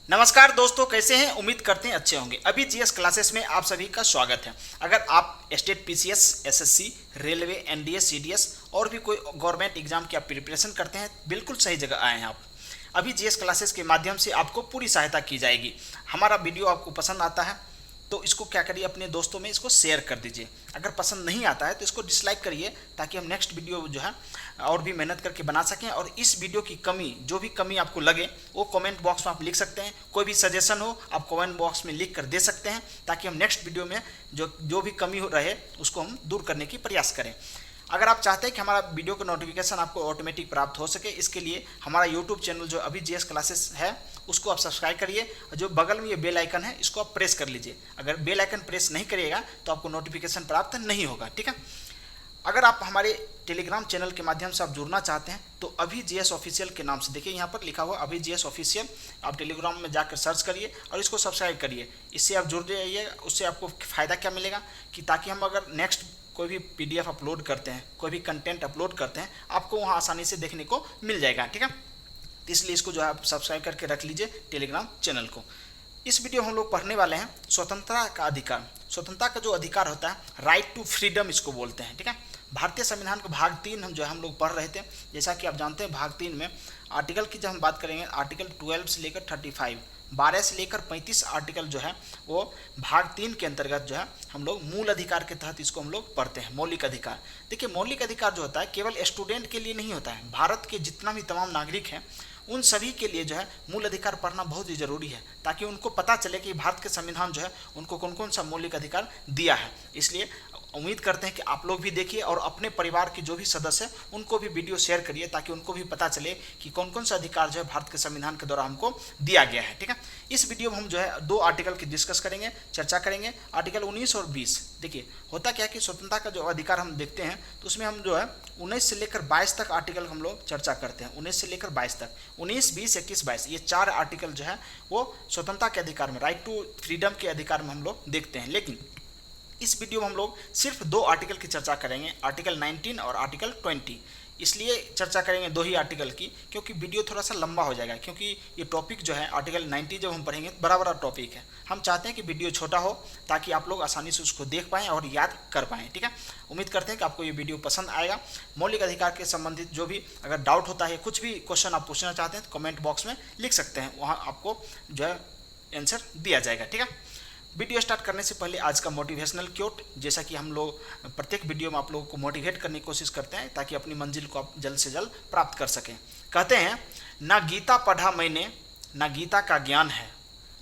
नमस्कार दोस्तों, कैसे हैं? उम्मीद करते हैं अच्छे होंगे। अभी जीएस क्लासेस में आप सभी का स्वागत है। अगर आप state PCS, SSC, railway, NDA, CDS और भी कोई गवर्नमेंट एग्जाम की आप प्रिपरेशन करते हैं, बिल्कुल सही जगह आए हैं आप। अभी जीएस क्लासेस के माध्यम से आपको पूरी सहायता की जाएगी। हमारा वीडियो आपको पसंद आता है तो इसको क्या करिए, अपने दोस्तों में इसको शेयर कर दीजिए। अगर पसंद नहीं आता है तो इसको डिसलाइक करिए, ताकि हम नेक्स्ट वीडियो जो है और भी मेहनत करके बना सकें। और इस वीडियो की कमी, जो भी कमी आपको लगे, वो कमेंट बॉक्स में आप लिख सकते हैं। कोई भी सजेशन हो आप कमेंट बॉक्स में लिख कर दे सकते हैं, ताकि हम नेक्स्ट वीडियो में जो भी कमी हो रहे उसको हम दूर करने की प्रयास करें। अगर आप चाहते हैं कि हमारा वीडियो का नोटिफिकेशन आपको ऑटोमेटिक प्राप्त हो सके, इसके लिए हमारा यूट्यूब चैनल जो अभी जीएस क्लासेस है उसको आप सब्सक्राइब करिए, और जो बगल में ये बेल आइकन है इसको आप प्रेस कर लीजिए। अगर बेल आइकन प्रेस नहीं करिएगा तो आपको नोटिफिकेशन प्राप्त नहीं होगा, ठीक है। अगर आप हमारे टेलीग्राम चैनल के माध्यम से आप जुड़ना चाहते हैं तो अभी जीएस ऑफिशियल के नाम से, देखिए यहाँ पर लिखा हुआ अभी जीएस ऑफिशियल, आप टेलीग्राम में जाकर सर्च करिए और इसको सब्सक्राइब करिए। इससे आप जुड़ जाइए। उससे आपको फ़ायदा क्या मिलेगा कि ताकि हम अगर नेक्स्ट कोई भी पीडीएफ अपलोड करते हैं, कोई भी कंटेंट अपलोड करते हैं, आपको वहाँ आसानी से देखने को मिल जाएगा, ठीक है। तो इसलिए इसको जो है आप सब्सक्राइब करके रख लीजिए टेलीग्राम चैनल को। इस वीडियो में हम लोग पढ़ने वाले हैं स्वतंत्रता का अधिकार। स्वतंत्रता का जो अधिकार होता है, राइट टू फ्रीडम इसको बोलते हैं, ठीक है। भारतीय संविधान का भाग 3 हम लोग पढ़ रहे थे। जैसा कि आप जानते हैं, भाग 3 में आर्टिकल की जब हम बात करेंगे, आर्टिकल 12 से लेकर 35, 12 से लेकर 35 आर्टिकल जो है वो भाग 3 के अंतर्गत जो है हम लोग मूल अधिकार के तहत इसको हम लोग पढ़ते हैं। मौलिक अधिकार, देखिए मौलिक अधिकार जो होता है केवल स्टूडेंट के लिए नहीं होता है। भारत के जितना भी तमाम नागरिक हैं उन सभी के लिए जो है मूल अधिकार पढ़ना बहुत ही जरूरी है, ताकि उनको पता चले कि भारत के संविधान जो है उनको कौन कौन सा मौलिक अधिकार दिया है। इसलिए उम्मीद करते हैं कि आप लोग भी देखिए और अपने परिवार के जो भी सदस्य हैं उनको भी वीडियो शेयर करिए, ताकि उनको भी पता चले कि कौन कौन सा अधिकार जो है भारत के संविधान के द्वारा हमको दिया गया है, ठीक है। इस वीडियो में हम जो है 2 आर्टिकल की डिस्कस करेंगे, चर्चा करेंगे। आर्टिकल 19 और 20। देखिए होता क्या है कि स्वतंत्रता का जो अधिकार हम देखते हैं तो उसमें हम जो है 19 से लेकर 22 तक आर्टिकल हम लोग चर्चा करते हैं। 19 से लेकर 22 तक, 19, 20, 21, 22, ये 4 आर्टिकल जो है वो स्वतंत्रता के अधिकार में, राइट टू फ्रीडम के अधिकार में हम लोग देखते हैं। लेकिन इस वीडियो में हम लोग सिर्फ 2 आर्टिकल की चर्चा करेंगे, आर्टिकल 19 और आर्टिकल 20। इसलिए चर्चा करेंगे 2 ही आर्टिकल की, क्योंकि वीडियो थोड़ा सा लंबा हो जाएगा, क्योंकि ये टॉपिक जो है आर्टिकल 90 जब हम पढ़ेंगे बड़ा बड़ा टॉपिक है। हम चाहते हैं कि वीडियो छोटा हो ताकि आप लोग आसानी से उसको देख पाएँ और याद कर पाएँ, ठीक है। उम्मीद करते हैं कि आपको ये वीडियो पसंद आएगा। मौलिक अधिकार के संबंधित जो भी अगर डाउट होता है, कुछ भी क्वेश्चन आप पूछना चाहते हैं तो कमेंट बॉक्स में लिख सकते हैं, वहाँ आपको जो है आंसर दिया जाएगा, ठीक है। वीडियो स्टार्ट करने से पहले आज का मोटिवेशनल क्योट, जैसा कि हम लोग प्रत्येक वीडियो में आप लोगों को मोटिवेट करने की कोशिश करते हैं ताकि अपनी मंजिल को आप जल्द से जल्द प्राप्त कर सकें। कहते हैं, ना गीता पढ़ा मैंने, ना गीता का ज्ञान है,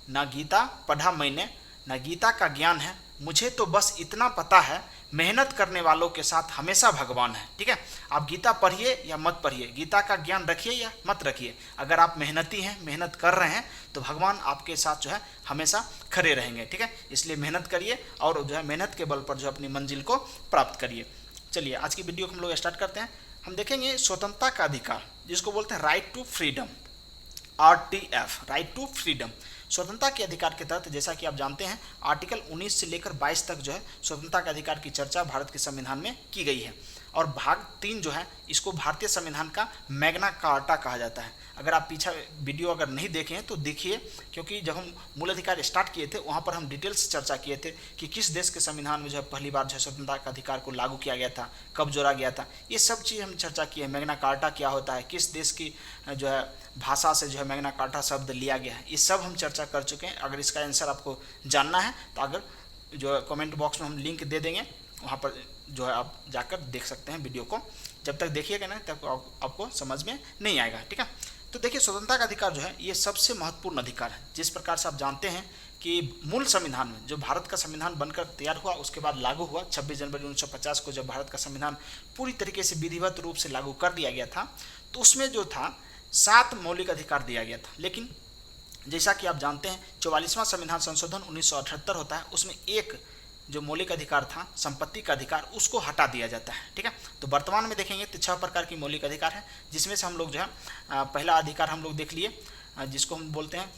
ना गीता पढ़ा मैंने, ना गीता का ज्ञान है, मुझे तो बस इतना पता है, मेहनत करने वालों के साथ हमेशा भगवान है, ठीक है। आप गीता पढ़िए या मत पढ़िए, गीता का ज्ञान रखिए या मत रखिए, अगर आप मेहनती हैं, मेहनत कर रहे हैं तो भगवान आपके साथ जो है हमेशा खड़े रहेंगे, ठीक है। इसलिए मेहनत करिए और जो है मेहनत के बल पर जो अपनी मंजिल को प्राप्त करिए। चलिए आज की वीडियो को हम लोग स्टार्ट करते हैं। हम देखेंगे स्वतंत्रता का अधिकार, जिसको बोलते हैं right to freedom, RTF, right to freedom. स्वतंत्रता के अधिकार के तहत, जैसा कि आप जानते हैं, आर्टिकल 19 से लेकर 22 तक जो है स्वतंत्रता के अधिकार की चर्चा भारत के संविधान में की गई है। और भाग 3 जो है इसको भारतीय संविधान का मैग्ना कार्टा कहा जाता है। अगर आप पीछा वीडियो अगर नहीं देखे हैं तो देखिए, क्योंकि जब हम मूल अधिकार स्टार्ट किए थे वहाँ पर हम डिटेल से चर्चा किए थे कि किस देश के संविधान में जो है पहली बार जो है स्वतंत्रता का अधिकार को लागू किया गया था, कब जोड़ा गया था, ये सब चीज़ हम चर्चा की है। मैग्ना कार्टा क्या होता है, किस देश की जो है भाषा से जो है मैग्ना कार्टा शब्द लिया गया है, ये सब हम चर्चा कर चुके हैं। अगर इसका आंसर आपको जानना है तो अगर जो है कमेंट बॉक्स में हम लिंक दे देंगे, वहाँ पर जो है आप जाकर देख सकते हैं वीडियो को। जब तक देखिएगा ना तब आपको समझ में नहीं आएगा, ठीक है। तो देखिए स्वतंत्रता का अधिकार जो है ये सबसे महत्वपूर्ण अधिकार है। जिस प्रकार से आप जानते हैं कि मूल संविधान में, जो भारत का संविधान बनकर तैयार हुआ उसके बाद लागू हुआ 26 जनवरी 1950 को, जब भारत का संविधान पूरी तरीके से विधिवत रूप से लागू कर दिया गया था, तो उसमें जो था 7 मौलिक अधिकार दिया गया था। लेकिन जैसा कि आप जानते हैं 44वां संविधान संशोधन 1978 होता है, उसमें एक जो मौलिक अधिकार था संपत्ति का अधिकार, उसको हटा दिया जाता है, ठीक है। तो वर्तमान में देखेंगे तो 6 प्रकार की मौलिक अधिकार है, जिसमें से हम लोग जो है पहला अधिकार हम लोग देख लिए, जिसको हम बोलते हैं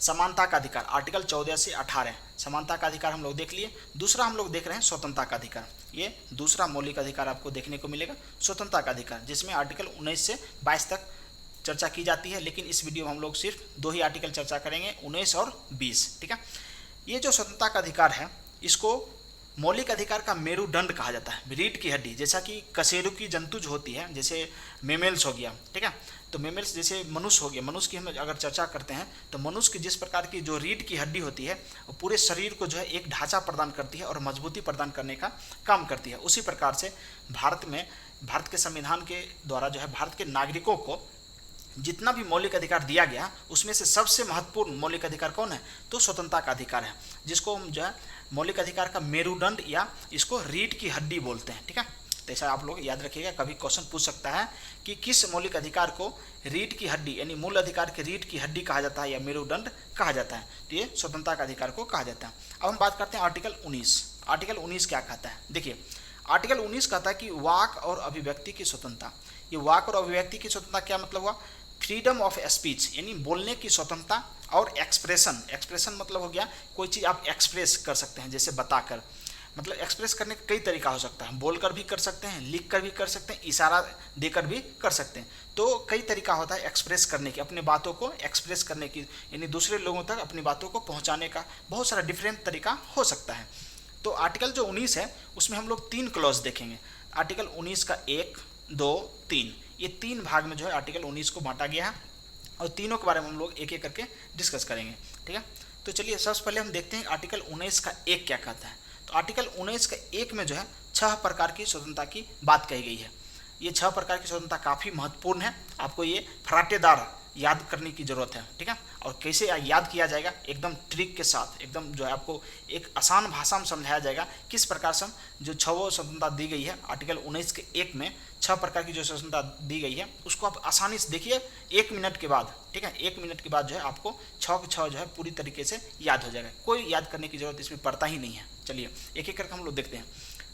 समानता का अधिकार, आर्टिकल 14 से 18 समानता का अधिकार हम लोग देख लिए। दूसरा हम लोग देख रहे हैं स्वतंत्रता का अधिकार, ये दूसरा मौलिक अधिकार आपको देखने को मिलेगा, स्वतंत्रता का अधिकार, जिसमें आर्टिकल 19 से 22 तक चर्चा की जाती है, लेकिन इस वीडियो में हम लोग सिर्फ 2 ही आर्टिकल चर्चा करेंगे, 19 और 20। ठीक है, ये जो स्वतंत्रता का अधिकार है इसको मौलिक अधिकार का मेरुदंड कहा जाता है, रीढ़ की हड्डी। जैसा कि कशेरुकी जंतु जो होती है, जैसे मेमेल्स हो गया, ठीक है, तो मेमेल्स जैसे मनुष्य हो गया, मनुष्य की हम अगर चर्चा करते हैं तो मनुष्य की जिस प्रकार की जो रीढ़ की हड्डी होती है वो पूरे शरीर को जो है एक ढांचा प्रदान करती है और मजबूती प्रदान करने का काम करती है। उसी प्रकार से भारत के संविधान के द्वारा जो है भारत के नागरिकों को जितना भी मौलिक अधिकार दिया गया उसमें से सबसे महत्वपूर्ण मौलिक अधिकार कौन है, तो स्वतंत्रता का अधिकार है, जिसको हम जो है मौलिक अधिकार का मेरुदंड या इसको रीढ़ की हड्डी बोलते हैं। ठीक है, तो ऐसा आप लोग याद रखिएगा, कभी क्वेश्चन पूछ सकता है कि किस मौलिक अधिकार को रीढ़ की हड्डी यानी मूल अधिकार के रीढ़ की हड्डी कहा जाता है या मेरुदंड कहा जाता है, तो ये स्वतंत्रता का अधिकार को कहा जाता है। अब हम बात करते हैं आर्टिकल 19। आर्टिकल 19 क्या कहता है, देखिए आर्टिकल 19 कहता है कि वाक और अभिव्यक्ति की स्वतंत्रता। ये वाक और अभिव्यक्ति की स्वतंत्रता क्या मतलब हुआ, फ्रीडम ऑफ स्पीच यानी बोलने की स्वतंत्रता, और एक्सप्रेशन मतलब हो गया कोई चीज़ आप एक्सप्रेस कर सकते हैं, जैसे बताकर, मतलब एक्सप्रेस करने का कई तरीका हो सकता है, बोलकर भी कर सकते हैं, लिख कर भी कर सकते हैं, इशारा देकर भी कर सकते हैं। तो कई तरीका होता है एक्सप्रेस करने की, अपने बातों को एक्सप्रेस करने की, यानी दूसरे लोगों तक अपनी बातों को पहुंचाने का बहुत सारा डिफरेंट तरीका हो सकता है। तो आर्टिकल जो 19 है उसमें हम लोग 3 क्लॉज देखेंगे। आर्टिकल 19 का 1, 2, 3, ये 3 भाग में जो है आर्टिकल 19 को बांटा गया है और तीनों के बारे में हम लोग एक एक करके डिस्कस करेंगे। ठीक है, तो चलिए सबसे पहले हम देखते हैं आर्टिकल 19 का 1 क्या कहता है। तो आर्टिकल 19 का 1 में जो है 6 प्रकार की स्वतंत्रता की बात कही गई है। ये 6 प्रकार की स्वतंत्रता काफ़ी महत्वपूर्ण है, आपको ये फराटेदार याद करने की जरूरत है। ठीक है, और कैसे याद किया जाएगा, एकदम ट्रिक के साथ, एकदम जो है आपको एक आसान भाषा में समझाया जाएगा किस प्रकार से जो 6 स्वतंत्रता दी गई है आर्टिकल 19 के 1 में 6 प्रकार की जो स्वतंत्रता दी गई है उसको आप आसानी से देखिए 1 मिनट के बाद। ठीक है, 1 मिनट के बाद जो है आपको 6 के 6 जो है पूरी तरीके से याद हो जाएगा, कोई याद करने की जरूरत इसमें पड़ता ही नहीं है। चलिए एक एक करके हम लोग देखते हैं।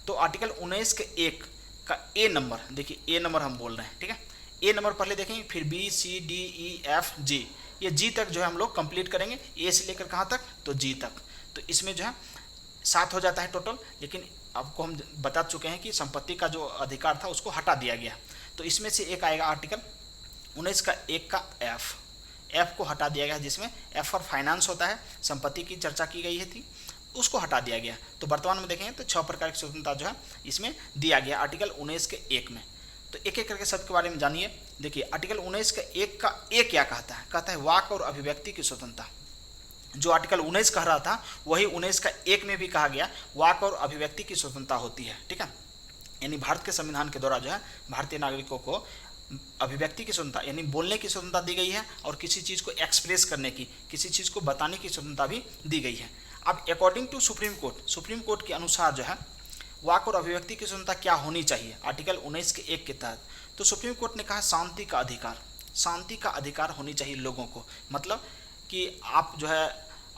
तो आर्टिकल 19 के 1 का ए नंबर, देखिए ए नंबर हम बोल रहे हैं। ठीक है, ए नंबर पहले देखेंगे, फिर B C D E F G, ये जी तक जो है हम लोग कंप्लीट करेंगे, ए से लेकर कहाँ तक, तो जी तक। तो इसमें जो है 7 हो जाता है टोटल, लेकिन आपको हम बता चुके हैं कि संपत्ति का जो अधिकार था उसको हटा दिया गया। तो इसमें से एक आएगा आर्टिकल 19 का 1 का एफ को हटा दिया गया, जिसमें एफ फॉर फाइनेंस होता है, संपत्ति की चर्चा की गई थी, उसको हटा दिया गया। तो वर्तमान में देखेंगे तो 6 प्रकार की स्वतंत्रता जो है इसमें दिया गया आर्टिकल 19 के 1 में। तो एक एक करके सबके बारे में जानिए। देखिए आर्टिकल 19 का 1 का ए क्या कहता है, कहता है वाक और अभिव्यक्ति की स्वतंत्रता। जो आर्टिकल 19 कह रहा था वही 19 का 1 में भी कहा गया, वाक और अभिव्यक्ति की स्वतंत्रता होती है। ठीक है, यानी भारत के संविधान के द्वारा जो है भारतीय नागरिकों को अभिव्यक्ति की स्वतंत्रता यानी बोलने की स्वतंत्रता दी गई है और किसी चीज़ को एक्सप्रेस करने की, किसी चीज़ को बताने की स्वतंत्रता भी दी गई है। अब अकॉर्डिंग टू सुप्रीम कोर्ट के अनुसार जो है वाक और अभिव्यक्ति की स्वतंत्रता क्या होनी चाहिए आर्टिकल 19 के 1 के तहत, तो सुप्रीम कोर्ट ने कहा शांति का अधिकार होनी चाहिए लोगों को, मतलब कि आप जो है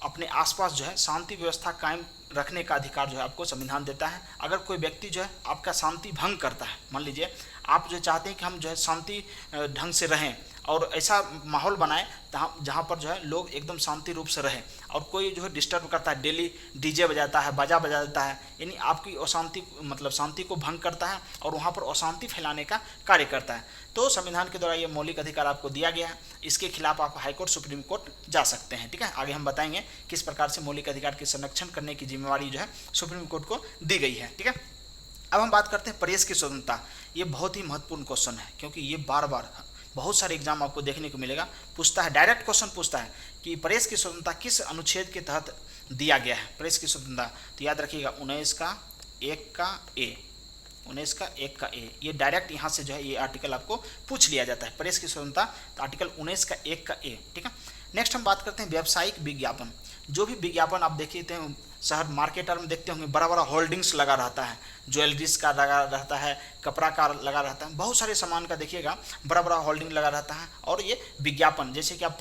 अपने आसपास जो है शांति व्यवस्था कायम रखने का अधिकार जो है आपको संविधान देता है। अगर कोई व्यक्ति जो है आपका शांति भंग करता है, मान लीजिए आप जो चाहते हैं कि हम जो है शांति ढंग से रहें और ऐसा माहौल बनाएं जहाँ पर जो है लोग एकदम शांति रूप से रहें, और कोई जो है डिस्टर्ब करता है, डेली डीजे बजाता है, बाजा बजाता है, यानी आपकी अशांति मतलब शांति को भंग करता है और वहाँ पर अशांति फैलाने का कार्य करता है, तो संविधान के द्वारा ये मौलिक अधिकार आपको दिया गया है। इसके खिलाफ आप हाईकोर्ट सुप्रीम कोर्ट जा सकते हैं। ठीक है, आगे हम बताएंगे किस प्रकार से मौलिक अधिकार के संरक्षण करने की जिम्मेवारी जो है सुप्रीम कोर्ट को दी गई है। ठीक है, अब हम बात करते हैं प्रेस की स्वतंत्रता। ये बहुत ही महत्वपूर्ण क्वेश्चन है, क्योंकि ये बार बार बहुत सारे एग्जाम आपको देखने को मिलेगा, पूछता है, डायरेक्ट क्वेश्चन पूछता है कि प्रेस की स्वतंत्रता किस अनुच्छेद के तहत दिया गया है प्रेस की स्वतंत्रता। तो याद रखिएगा 19 का 1 का ए, 19 का 1 का ए, ये डायरेक्ट यहाँ से जो है ये आर्टिकल आपको पूछ लिया जाता है प्रेस की स्वतंत्रता, तो आर्टिकल 19 का 1 का ए। ठीक है, नेक्स्ट हम बात करते हैं व्यावसायिक विज्ञापन। जो भी विज्ञापन आप देखते हैं शहर मार्केटर में देखते होंगे, बड़ा बड़ा होल्डिंग्स लगा रहता है, ज्वेलरीज का लगा रहता है, कपड़ा का लगा रहता है, बहुत सारे सामान का देखिएगा बड़ा बड़ा होल्डिंग लगा रहता है। और ये विज्ञापन जैसे कि आप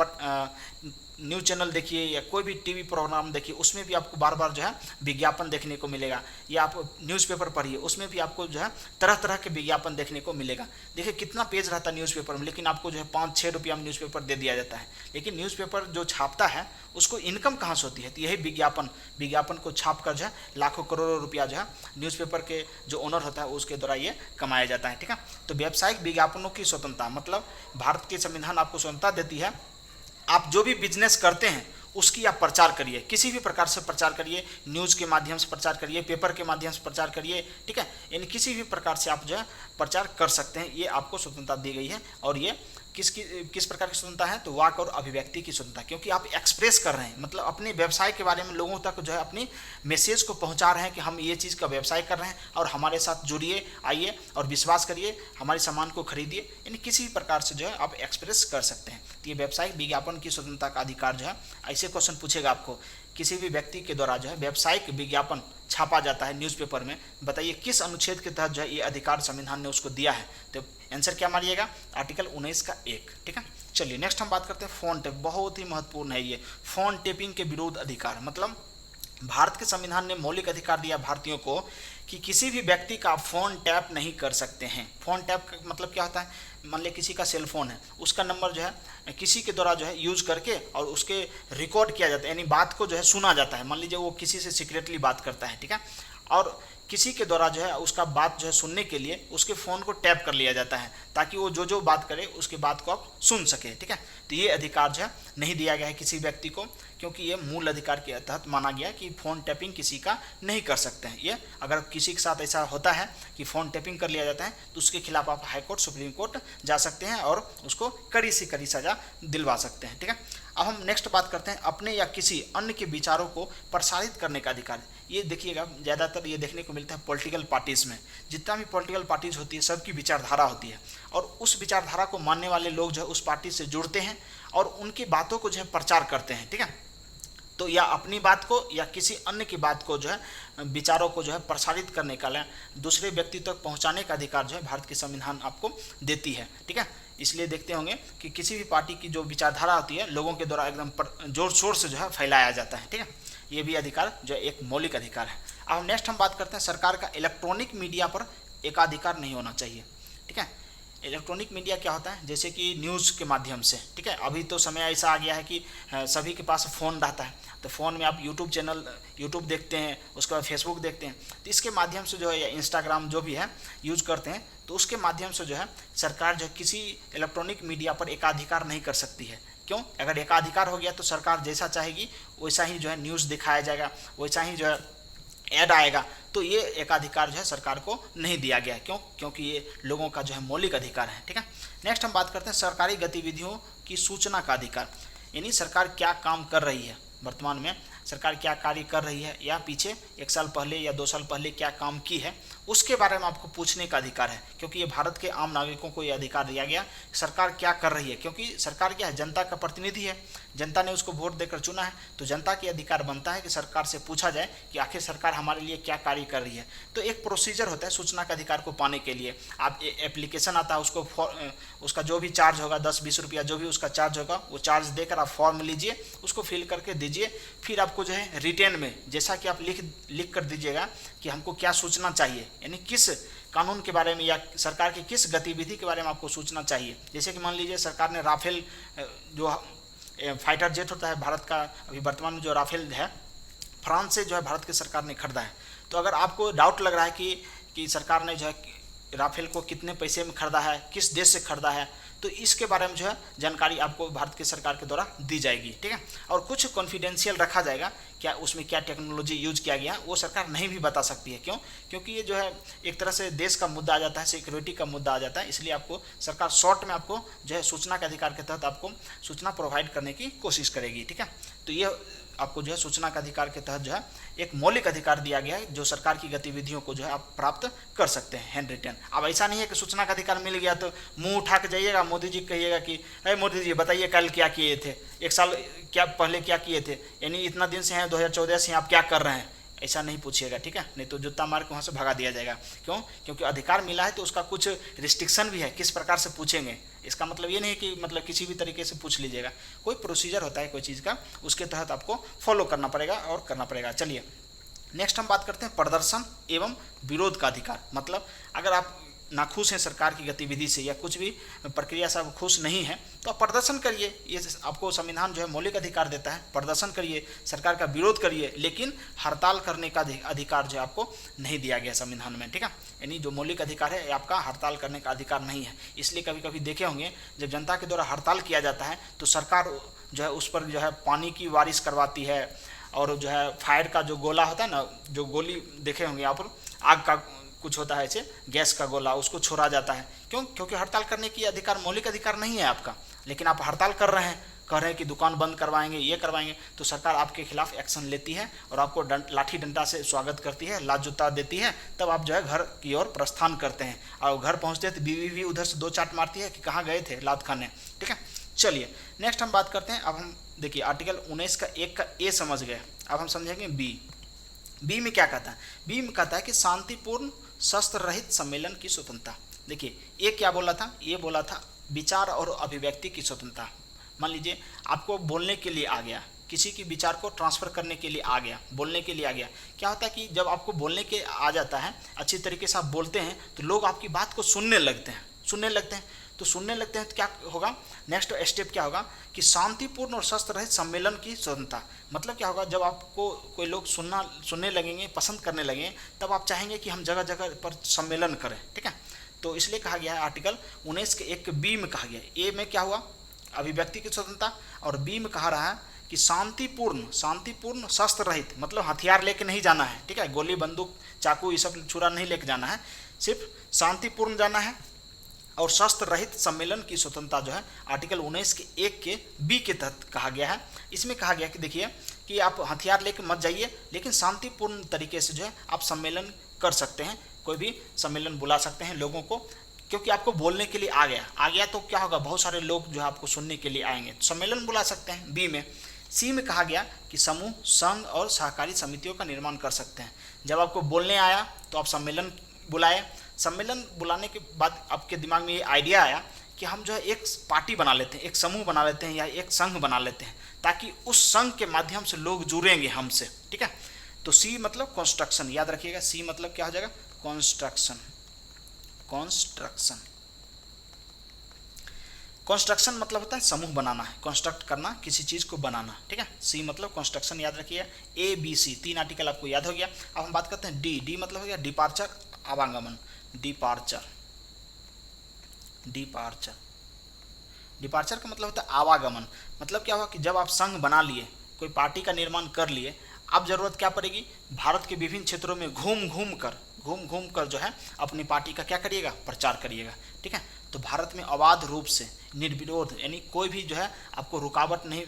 न्यूज़ चैनल देखिए या कोई भी टीवी प्रोग्राम देखिए, उसमें भी आपको बार बार जो है विज्ञापन देखने को मिलेगा, या आप न्यूज़पेपर पढ़िए उसमें भी आपको जो है तरह तरह के विज्ञापन देखने को मिलेगा। देखिए कितना पेज रहता है न्यूज़पेपर में, लेकिन आपको जो है 5-6 रुपया में न्यूज़पेपर दे दिया जाता है। लेकिन न्यूज़पेपर जो छापता है उसको इनकम कहाँ से होती है, तो यही विज्ञापन को छाप कर जो है लाखों करोड़ों रुपया जो है न्यूज़पेपर के के जो ओनर होता है उसके द्वारा ये कमाया जाता है, ठीक है। तो व्यावसायिक विज्ञापनों की स्वतंत्रता मतलब भारत के संविधान आपको स्वतंत्रता देती है, आप जो भी बिजनेस करते हैं उसकी आप प्रचार करिए, किसी भी प्रकार से प्रचार करिए, न्यूज़ के माध्यम से प्रचार करिए, पेपर के माध्यम से प्रचार करिए, ठीक है। यानी किसी भी प्रकार से आप जो है प्रचार कर सकते हैं, ये आपको स्वतंत्रता दी गई है। और ये किस प्रकार की स्वतंत्रता है, तो वाक और अभिव्यक्ति की स्वतंत्रता, क्योंकि आप एक्सप्रेस कर रहे हैं, मतलब अपने व्यवसाय के बारे में लोगों तक जो है अपनी मैसेज को पहुंचा रहे हैं कि हम ये चीज़ का व्यवसाय कर रहे हैं और हमारे साथ जुड़िए, आइए और विश्वास करिए, हमारे सामान को खरीदिए, यानी किसी भी प्रकार से जो है आप एक्सप्रेस कर सकते हैं। तो ये व्यावसायिक विज्ञापन की स्वतंत्रता का अधिकार जो है, ऐसे क्वेश्चन पूछेगा आपको, किसी भी व्यक्ति के द्वारा जो है व्यावसायिक विज्ञापन छापा जाता है न्यूज़पेपर में, बताइए किस अनुच्छेद के तहत जो है ये अधिकार संविधान ने उसको दिया है। तो आंसर क्या मारिएगा, आर्टिकल 19 का 1, ठीक है। चलिए नेक्स्ट हम बात करते हैं फोन टेप, बहुत ही महत्वपूर्ण है ये। फोन टेपिंग के विरुद्ध अधिकार, मतलब भारत के संविधान ने मौलिक अधिकार दिया भारतीयों को कि किसी भी व्यक्ति का फोन टैप नहीं कर सकते हैं। फोन टैप का मतलब क्या होता है, मान लीजिए किसी का सेल फोन है, उसका नंबर जो है किसी के द्वारा जो है यूज करके और उसके रिकॉर्ड किया जाता है, यानी बात को जो है सुना जाता है। मान लीजिए वो किसी से सीक्रेटली बात करता है, ठीक है, और किसी के द्वारा जो है उसका बात जो है सुनने के लिए उसके फ़ोन को टैप कर लिया जाता है ताकि वो जो बात करे उसके बात को आप सुन सके, ठीक है। तो ये अधिकार जो है नहीं दिया गया है किसी व्यक्ति को, क्योंकि ये मूल अधिकार के तहत माना गया कि फ़ोन टैपिंग किसी का नहीं कर सकते हैं। ये अगर किसी के साथ ऐसा होता है कि फ़ोन टैपिंग कर लिया जाता है तो उसके खिलाफ आप हाई कोर्ट, सुप्रीम कोर्ट जा सकते हैं और उसको कड़ी से कड़ी सज़ा दिलवा सकते हैं, ठीक है। अब हम नेक्स्ट बात करते हैं अपने या किसी अन्य के विचारों को प्रसारित करने का अधिकार। ये देखिएगा ज़्यादातर ये देखने को मिलता है पॉलिटिकल पार्टीज़ में, जितना भी पॉलिटिकल पार्टीज़ होती है सबकी विचारधारा होती है और उस विचारधारा को मानने वाले लोग जो है उस पार्टी से जुड़ते हैं और उनकी बातों को जो है प्रचार करते हैं, ठीक है। तो या अपनी बात को या किसी अन्य की बात को जो है विचारों को जो है प्रसारित करने का दूसरे व्यक्ति तक पहुंचाने का अधिकार जो है भारत की संविधान आपको देती है, ठीक है। इसलिए देखते होंगे कि किसी भी पार्टी की जो विचारधारा होती है लोगों के द्वारा एकदम जोर शोर से जो है फैलाया जाता है, ठीक है। ये भी अधिकार जो है एक मौलिक अधिकार है। अब नेक्स्ट हम बात करते हैं सरकार का इलेक्ट्रॉनिक मीडिया पर एकाधिकार नहीं होना चाहिए, ठीक है। इलेक्ट्रॉनिक मीडिया क्या होता है, जैसे कि न्यूज़ के माध्यम से, ठीक है। अभी तो समय ऐसा आ गया है कि सभी के पास फ़ोन रहता है, तो फ़ोन में आप यूट्यूब देखते हैं, उसके बाद फेसबुक देखते हैं, तो इसके माध्यम से जो है या इंस्टाग्राम जो भी है यूज करते हैं, तो उसके माध्यम से जो है सरकार जो है किसी इलेक्ट्रॉनिक मीडिया पर एकाधिकार नहीं कर सकती है। क्यों? अगर एकाधिकार हो गया तो सरकार जैसा चाहेगी वैसा ही जो है न्यूज़ दिखाया जाएगा, वैसा ही जो है ऐड आएगा। तो ये एकाधिकार जो है सरकार को नहीं दिया गया है। क्यों? क्योंकि ये लोगों का जो है मौलिक अधिकार है, ठीक है। नेक्स्ट हम बात करते हैं सरकारी गतिविधियों की सूचना का अधिकार, यानी सरकार क्या काम कर रही है, वर्तमान में सरकार क्या कार्य कर रही है या पीछे 1 साल पहले या 2 साल पहले क्या काम की है, उसके बारे में आपको पूछने का अधिकार है। क्योंकि ये भारत के आम नागरिकों को ये अधिकार दिया गया सरकार क्या कर रही है, क्योंकि सरकार क्या है, जनता का प्रतिनिधि है, जनता ने उसको वोट देकर चुना है, तो जनता की अधिकार बनता है कि सरकार से पूछा जाए कि आखिर सरकार हमारे लिए क्या कार्य कर रही है। तो एक प्रोसीजर होता है सूचना का अधिकार को पाने के लिए, आप एप्लीकेशन आता है, उसका जो भी चार्ज होगा 10-20 रुपया जो भी उसका चार्ज होगा वो चार्ज देकर आप फॉर्म लीजिए, उसको फिल करके दीजिए, फिर आपको जो है रिटेन में जैसा कि आप लिख कर दीजिएगा कि हमको क्या सूचना चाहिए, यानी किस कानून के बारे में या सरकार की किस गतिविधि के बारे में आपको सूचना चाहिए। जैसे कि मान लीजिए सरकार ने राफेल जो फाइटर जेट होता है भारत का, अभी वर्तमान में जो राफेल है फ्रांस से जो है भारत की सरकार ने खरीदा है। तो अगर आपको डाउट लग रहा है कि सरकार ने जो है राफेल को कितने पैसे में खरीदा है, किस देश से खरीदा है, तो इसके बारे में जो है जानकारी आपको भारत की सरकार के द्वारा दी जाएगी, ठीक है। और कुछ कॉन्फिडेंशियल रखा जाएगा, क्या उसमें क्या टेक्नोलॉजी यूज किया गया वो सरकार नहीं भी बता सकती है। क्यों? क्योंकि ये जो है एक तरह से देश का मुद्दा आ जाता है, सिक्योरिटी का मुद्दा आ जाता है, इसलिए आपको सरकार शॉर्ट में आपको जो है सूचना के अधिकार के तहत आपको सूचना प्रोवाइड करने की कोशिश करेगी, ठीक है। तो ये आपको जो है सूचना का अधिकार के तहत जो है एक मौलिक अधिकार दिया गया है, जो सरकार की गतिविधियों को जो है आप प्राप्त कर सकते हैं हैंड रिटन। अब ऐसा नहीं है कि सूचना का अधिकार मिल गया तो मुंह उठा के जाइएगा मोदी जी कहिएगा कि अरे मोदी जी बताइए कल क्या किए थे, 1 साल क्या पहले क्या किए थे, यानी इतना दिन से हैं 2014 से आप क्या कर रहे हैं, ऐसा नहीं पूछिएगा, ठीक है। नहीं तो जूता मार के वहाँ से भगा दिया जाएगा। क्यों? क्योंकि अधिकार मिला है तो उसका कुछ रिस्ट्रिक्शन भी है, किस प्रकार से पूछेंगे। इसका मतलब ये नहीं कि मतलब किसी भी तरीके से पूछ लीजिएगा, कोई प्रोसीजर होता है कोई चीज़ का, उसके तहत आपको फॉलो करना पड़ेगा और करना पड़ेगा। चलिए नेक्स्ट हम बात करते हैं प्रदर्शन एवं विरोध का अधिकार। मतलब अगर आप नाखुश हैं सरकार की गतिविधि से या कुछ भी प्रक्रिया से आप खुश नहीं हैं, तो आप प्रदर्शन करिए। ये आपको संविधान जो है मौलिक अधिकार देता है, प्रदर्शन करिए, सरकार का विरोध करिए, लेकिन हड़ताल करने का अधिकार जो है आपको नहीं दिया गया संविधान में, ठीक है। यानी जो मौलिक अधिकार है आपका हड़ताल करने का अधिकार नहीं है। इसलिए कभी कभी देखे होंगे जब जनता के द्वारा हड़ताल किया जाता है तो सरकार जो है उस पर जो है पानी की बारिश करवाती है, और जो है फायर का जो गोला होता है ना, जो गोली देखे होंगे यहाँ पर, आग का कुछ होता है ऐसे गैस का गोला, उसको छोड़ा जाता है। क्यों? क्योंकि हड़ताल करने की अधिकार मौलिक अधिकार नहीं है आपका, लेकिन आप हड़ताल कर रहे हैं, कह रहे हैं कि दुकान बंद करवाएंगे, ये करवाएंगे, तो सरकार आपके खिलाफ एक्शन लेती है और आपको लाठी डंडा से स्वागत करती है, लात जूता देती है, तब आप जो है घर की ओर प्रस्थान करते हैं। और घर पहुंचते हैं तो बीवी भी उधर से 2 चाट मारती है कि कहाँ गए थे लात खाने, ठीक है। चलिए नेक्स्ट हम बात करते हैं। अब हम देखिए आर्टिकल 19 का 1 का ए समझ गए, अब हम समझेंगे बी में क्या कहता है। बी में कहता है कि शांतिपूर्ण शस्त्र रहित सम्मेलन की स्वतंत्रता। देखिए ये क्या बोला था, ये बोला था विचार और अभिव्यक्ति की स्वतंत्रता। मान लीजिए आपको बोलने के लिए आ गया, किसी की विचार को ट्रांसफ़र करने के लिए आ गया, बोलने के लिए आ गया। क्या होता है कि जब आपको बोलने के आ जाता है, अच्छी तरीके से आप बोलते हैं तो लोग आपकी बात को सुनने लगते हैं, तो सुनने लगते हैं तो क्या होगा, नेक्स्ट स्टेप क्या होगा कि शांतिपूर्ण और शस्त्र रहित सम्मेलन की स्वतंत्रता। मतलब क्या होगा, जब आपको कोई लोग सुनने लगेंगे, पसंद करने लगेंगे, तब आप चाहेंगे कि हम जगह जगह पर सम्मेलन करें, ठीक है। तो इसलिए कहा गया है आर्टिकल 19 के 1 बी में कहा गया, ए में क्या हुआ अभिव्यक्ति की स्वतंत्रता, और बी में कहा रहा है कि शांतिपूर्ण शस्त्र रहित, मतलब हथियार लेके नहीं जाना है, ठीक है, गोली बंदूक चाकू ये सब छुरा नहीं लेके जाना है, सिर्फ शांतिपूर्ण जाना है। और शस्त्र रहित सम्मेलन की स्वतंत्रता जो है आर्टिकल 19 के 1 के बी के तहत कहा गया है। इसमें कहा गया कि देखिए कि आप हथियार लेकर मत जाइए, लेकिन शांतिपूर्ण तरीके से जो है आप सम्मेलन कर सकते हैं, कोई भी सम्मेलन बुला सकते हैं लोगों को, क्योंकि आपको बोलने के लिए आ गया तो क्या होगा, बहुत सारे लोग जो है आपको सुनने के लिए आएंगे, सम्मेलन बुला सकते हैं बी में। सी में कहा गया कि समूह, संघ और सहकारी समितियों का निर्माण कर सकते हैं। जब आपको बोलने आया तो आप सम्मेलन बुलाए, सम्मेलन बुलाने के बाद आपके दिमाग में ये आइडिया आया कि हम जो है एक पार्टी बना लेते हैं, एक समूह बना लेते हैं या एक संघ बना लेते हैं, ताकि उस संघ के माध्यम से लोग जुड़ेंगे हमसे, ठीक है। तो सी मतलब कंस्ट्रक्शन, याद रखिएगा, सी मतलब क्या हो जाएगा, कंस्ट्रक्शन मतलब होता है समूह बनाना है, कंस्ट्रक्ट करना, किसी चीज़ को बनाना, ठीक है। सी मतलब कंस्ट्रक्शन, याद रखिए। ए बी सी 3 आर्टिकल आपको याद हो गया। अब हम बात करते हैं डी मतलब हो गया डिपार्चर, आवागमन। डिपार्चर का मतलब होता है आवागमन। मतलब क्या हुआ कि जब आप संघ बना लिए, कोई पार्टी का निर्माण कर लिए, अब जरूरत क्या पड़ेगी, भारत के विभिन्न क्षेत्रों में घूम घूम कर जो है अपनी पार्टी का क्या करिएगा, प्रचार करिएगा, ठीक है। तो भारत में अबाध रूप से निर्विरोध, यानी कोई भी जो है आपको रुकावट नहीं,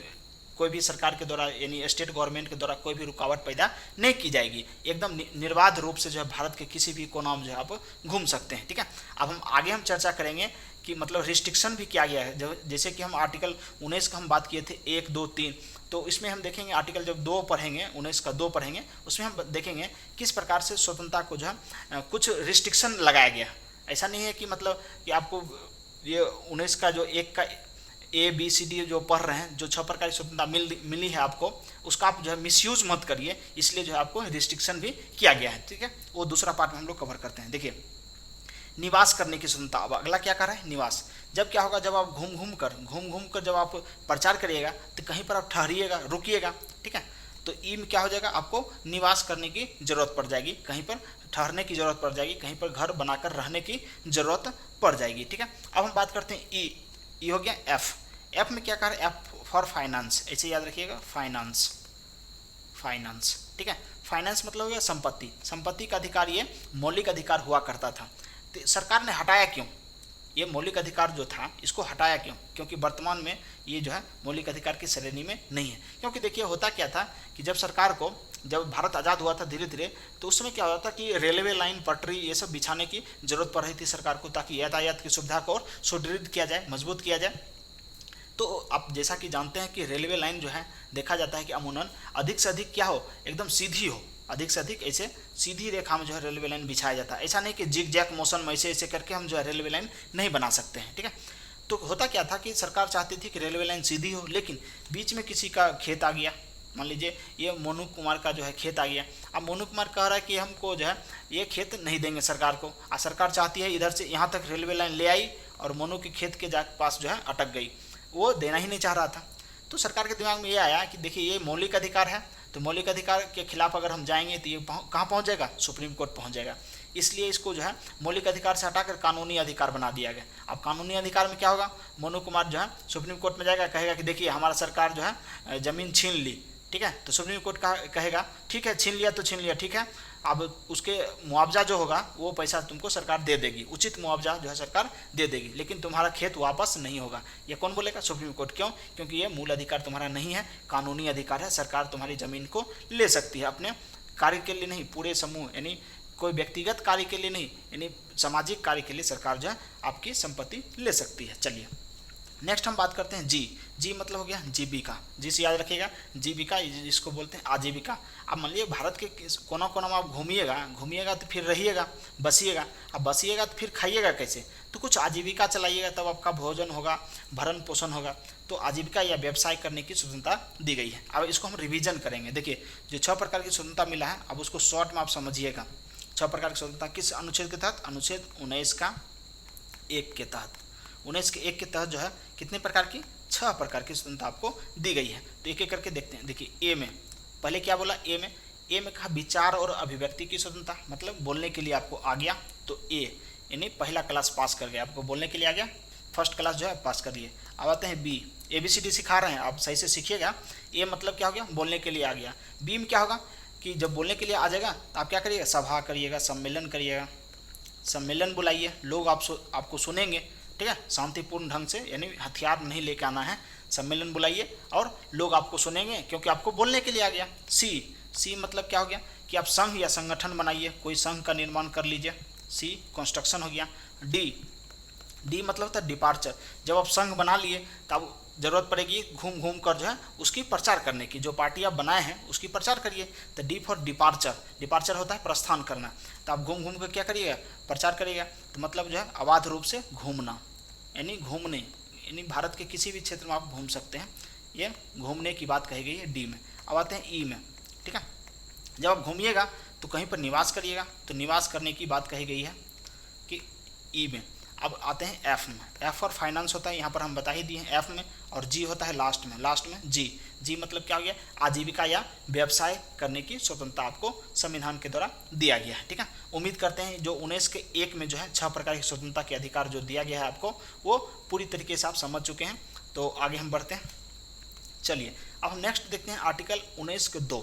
कोई भी सरकार के द्वारा यानी स्टेट गवर्नमेंट के द्वारा कोई भी रुकावट पैदा नहीं की जाएगी, एकदम निर्बाध रूप से जो है भारत के किसी भी कोना में जो है आप घूम सकते हैं, ठीक है। अब हम आगे चर्चा करेंगे कि मतलब रिस्ट्रिक्शन भी किया गया है। जैसे कि हम आर्टिकल 19 का हम बात किए थे 1, 2, 3, तो इसमें हम देखेंगे आर्टिकल जब 2 पढ़ेंगे, 19 का 2 पढ़ेंगे, उसमें हम देखेंगे किस प्रकार से स्वतंत्रता को जो है कुछ रिस्ट्रिक्शन लगाया गया। ऐसा नहीं है कि मतलब कि आपको ये 19 का जो 1 का ए बी सी डी जो पढ़ रहे हैं, जो 6 प्रकार की स्वतंत्रता मिली है आपको, उसका आप जो है मिसयूज मत करिए, इसलिए जो है आपको रिस्ट्रिक्शन भी किया गया है, ठीक है। वो दूसरा पार्ट में हम लोग कवर करते हैं। देखिए निवास करने की स्वतंत्रता। अब अगला क्या कर रहा है, निवास। जब क्या होगा, जब आप घूम घूम कर जब आप प्रचार करिएगा तो कहीं पर आप ठहरिएगा, रुकिएगा, ठीक है। तो ई में क्या हो जाएगा, आपको निवास करने की जरूरत पड़ जाएगी, कहीं पर ठहरने की जरूरत पड़ जाएगी, कहीं पर घर बनाकर रहने की जरूरत पड़ जाएगी, ठीक है। अब हम बात करते हैं ई हो गया एफ में क्या कर, एफ फॉर फाइनेंस, ऐसे याद रखिएगा, फाइनेंस, ठीक है। फाइनेंस मतलब हो गया संपत्ति का अधिकार, ये मौलिक अधिकार हुआ करता था, तो सरकार ने हटाया क्यों, ये मौलिक अधिकार जो था इसको हटाया क्यों, क्योंकि वर्तमान में ये जो है मौलिक अधिकार की श्रेणी में नहीं है। क्योंकि देखिए होता क्या था कि जब भारत आज़ाद हुआ था धीरे धीरे, तो उस समय क्या होता था कि रेलवे लाइन, पटरी ये सब बिछाने की जरूरत पड़ रही थी सरकार को, ताकि यातायात की सुविधा को और सुदृढ़ किया जाए, मजबूत किया जाए। तो आप जैसा कि जानते हैं कि रेलवे लाइन जो है देखा जाता है कि अमूमन अधिक से अधिक क्या हो, एकदम सीधी हो, अधिक से अधिक ऐसे सीधी रेखा में जो है रेलवे लाइन बिछाया जाता है। ऐसा नहीं कि जिग जैक मोशन में ऐसे करके हम जो है रेलवे लाइन नहीं बना सकते हैं, ठीक है। तो होता क्या था कि सरकार चाहती थी कि रेलवे लाइन सीधी हो, लेकिन बीच में किसी का खेत आ गया, मान लीजिए ये मोनू कुमार का जो है खेत आ गया। अब मोनू कुमार कह रहा है कि हमको जो है ये खेत नहीं देंगे सरकार को, और सरकार चाहती है इधर से यहाँ तक रेलवे लाइन ले आई और मोनू के खेत के पास जो है अटक गई, वो देना ही नहीं चाह रहा था। तो सरकार के दिमाग में ये आया कि देखिए ये मौलिक अधिकार है, तो मौलिक अधिकार के खिलाफ अगर हम जाएंगे तो ये कहाँ पहुँच जाएगा, सुप्रीम कोर्ट पहुँच जाएगा। इसलिए इसको जो है मौलिक अधिकार से हटाकर कानूनी अधिकार बना दिया गया। अब कानूनी अधिकार में क्या होगा, मोनू कुमार जो है सुप्रीम कोर्ट में जाएगा, कहेगा कि देखिए हमारा सरकार जो है ज़मीन छीन ली, ठीक है, तो सुप्रीम कोर्ट कहेगा ठीक है छीन लिया तो छीन लिया, ठीक है, अब उसके मुआवजा जो होगा वो पैसा तुमको सरकार दे देगी, उचित मुआवजा जो है सरकार दे देगी, लेकिन तुम्हारा खेत वापस नहीं होगा। ये कौन बोलेगा, सुप्रीम कोर्ट। क्यों, क्योंकि ये मूल अधिकार तुम्हारा नहीं है, कानूनी अधिकार है, सरकार तुम्हारी ज़मीन को ले सकती है, अपने कार्य के लिए नहीं, पूरे समूह यानी कोई व्यक्तिगत कार्य के लिए नहीं, यानी सामाजिक कार्य के लिए सरकार जो है आपकी संपत्ति ले सकती है। चलिए नेक्स्ट हम बात करते हैं जी मतलब हो गया जीविका, जी से याद रखिएगा, जीविका जिसको बोलते हैं आजीविका। अब मान लीजिए भारत के कोना कोना में आप घूमिएगा तो फिर रहिएगा, बसिएगा, अब बसिएगा तो फिर खाइएगा कैसे, तो कुछ आजीविका चलाइएगा तब आपका भोजन होगा, भरण पोषण होगा। तो आजीविका या व्यवसाय करने की स्वतंत्रता दी गई है। अब इसको हम रिवीजन करेंगे। देखिए जो 6 प्रकार की स्वतंत्रता मिला है, अब उसको शॉर्ट में आप समझिएगा। 6 प्रकार की स्वतंत्रता किस अनुच्छेद के तहत, अनुच्छेद 19 का 1 के तहत, 19 के 1 के तहत जो है कितने प्रकार की, 6 प्रकार की स्वतंत्रता आपको दी गई है। तो एक एक करके देखते हैं। देखिए ए में पहले क्या बोला, ए में कहा विचार और अभिव्यक्ति की स्वतंत्रता, मतलब बोलने के लिए आपको आ गया, तो ए यानी पहला क्लास पास कर गया, आपको बोलने के लिए आ गया, फर्स्ट क्लास जो है पास कर दिए। अब आते हैं बी, ABCD सिखा रहे हैं, आप सही से सीखिएगा। ए मतलब क्या हो गया, बोलने के लिए आ गया। बी में क्या होगा कि जब बोलने के लिए आ जाएगा तो आप क्या करिएगा, सभा करिएगा, सम्मेलन करिएगा, सम्मेलन बुलाइए, लोग आपको सुनेंगे, ठीक है, शांतिपूर्ण ढंग से, यानी हथियार नहीं लेके आना है, सम्मेलन बुलाइए और लोग आपको सुनेंगे क्योंकि आपको बोलने के लिए आ गया। सी मतलब क्या हो गया कि आप संघ या संगठन बनाइए, कोई संघ का निर्माण कर लीजिए, सी कंस्ट्रक्शन हो गया। डी मतलब होता है डिपार्चर, जब आप संघ बना लिए तब जरूरत पड़ेगी घूम घूम कर जो है उसकी प्रचार करने की, जो पार्टी आप बनाए हैं उसकी प्रचार करिए। तो डी फॉर डिपार्चर होता है प्रस्थान करना, तो आप घूम घूम कर क्या करिएगा, प्रचार करिएगा। तो मतलब जो है अबाध रूप से घूमना, यानी घूमने, यानी भारत के किसी भी क्षेत्र में आप घूम सकते हैं, ये घूमने की बात कही गई है डी में। अब आते हैं ई में, ठीक है, जब आप घूमिएगा तो कहीं पर निवास करिएगा, तो निवास करने की बात कही गई है कि ई में। अब आते हैं एफ में, एफ फॉर फाइनेंस होता है, यहाँ पर हम बता ही दिए हैं एफ में, और जी होता है लास्ट में जी मतलब क्या हो गया, आजीविका या व्यवसाय करने की स्वतंत्रता आपको संविधान के द्वारा दिया गया है, ठीक है। उम्मीद करते हैं जो 19 के 1 में जो है 6 प्रकार की स्वतंत्रता के अधिकार जो दिया गया है आपको, वो पूरी तरीके से आप समझ चुके हैं। तो आगे हम बढ़ते हैं। चलिए अब हम नेक्स्ट देखते हैं आर्टिकल 19 के 2।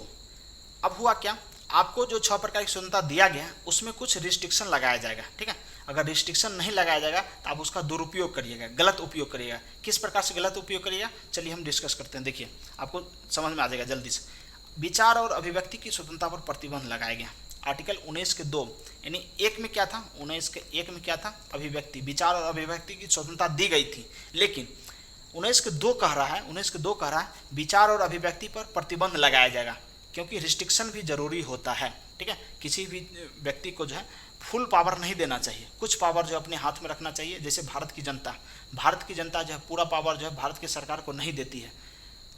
अब हुआ क्या, आपको जो 6 प्रकार की स्वतंत्रता दिया गया है उसमें कुछ रिस्ट्रिक्शन लगाया जाएगा, ठीक है। अगर रिस्ट्रिक्शन नहीं लगाया जाएगा तो आप उसका दुरुपयोग करिएगा, गलत उपयोग करिएगा। किस प्रकार से गलत उपयोग करिएगा, चलिए हम डिस्कस करते हैं। देखिए आपको समझ में आ जाएगा जल्दी से। विचार और अभिव्यक्ति की स्वतंत्रता पर प्रतिबंध लगाया गया। आर्टिकल 19 के 2 यानी 1 में क्या था, 19 के 1 में क्या था, अभिव्यक्ति, विचार और अभिव्यक्ति की स्वतंत्रता दी गई थी, लेकिन 19 के 2 कह रहा है विचार और अभिव्यक्ति पर प्रतिबंध लगाया जाएगा, क्योंकि रिस्ट्रिक्शन भी जरूरी होता है, ठीक है। किसी भी व्यक्ति को जो है फुल पावर नहीं देना चाहिए, कुछ पावर जो अपने हाथ में रखना चाहिए। जैसे भारत की जनता जो है पूरा पावर जो है भारत की सरकार को नहीं देती है,